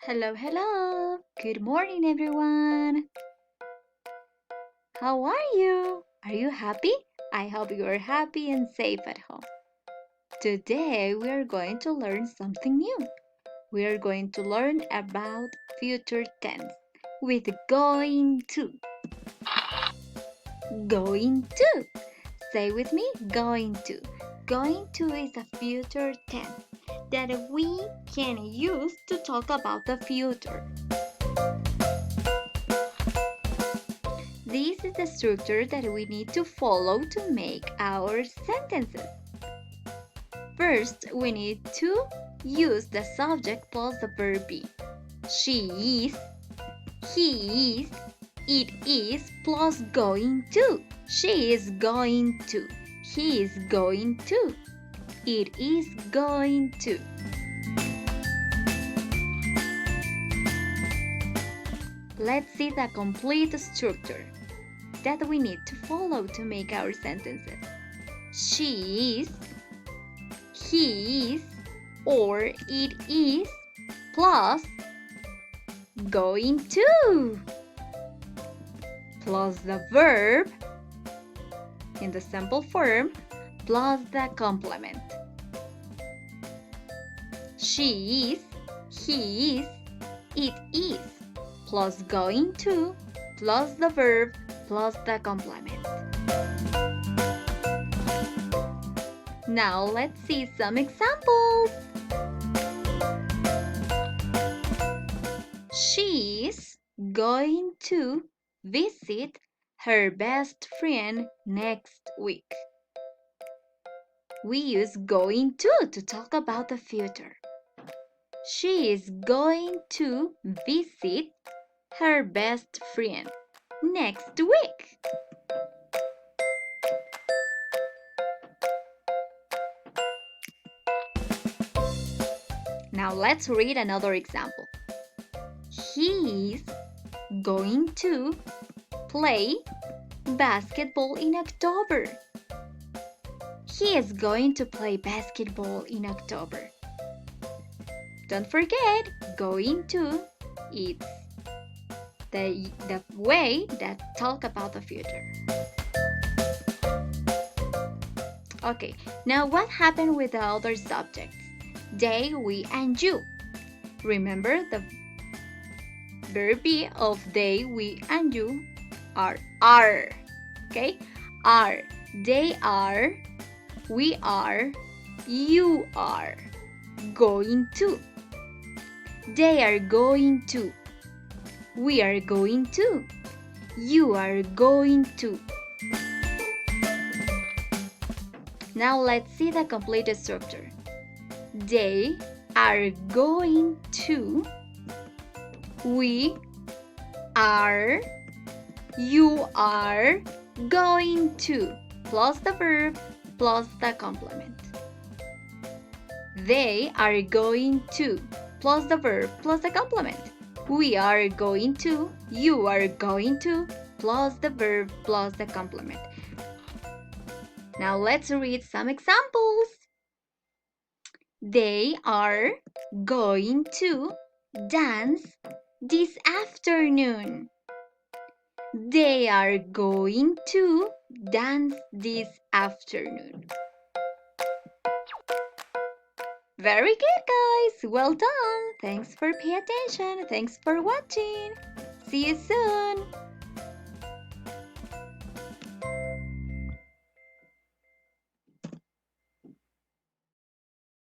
Hello, hello. Good morning, everyone. How are you? Are you happy? I hope you are happy and safe at home. Today, we are going to learn something new. We are going to learn about future tense with going to. Going to. Say with me, going to. Going to is a future tense that we can use to talk about the future. This is the structure that we need to follow to make our sentences. First, we need to use the subject plus the verb be. She is, he is, it is plus going to. She is going to. He is going to. It is going to. Let's see the complete structure that we need to follow to make our sentences. She is, he is, or it is, plus going to, plus the verb in the simple form, plus the complement. She is, he is, it is, plus going to, plus the verb, plus the complement. Now let's see some examples. She's going to visit her best friend next week. We use going to talk about the future. She is going to visit her best friend next week. Now let's read another example. He's going to play basketball in October. He is going to play basketball in October. Don't forget, going to, it's the way that talk about the future. Okay, now what happened with the other subjects? They, we, and you. Remember the verb be of they, we, and you are. Okay? Are. They are. We are. You are. Going to. They are going to. We are going to. You are going to. Now let's see the complete structure. They are going to. We are. You are going to. Plus the verb, plus the complement. They are going to. Plus the verb, plus the complement. We are going to. You are going to. Plus the verb, plus the complement. Now let's read some examples. They are going to dance this afternoon. They are going to dance this afternoon. Very good, guys. Well done. Thanks for paying attention. Thanks for watching. See you soon.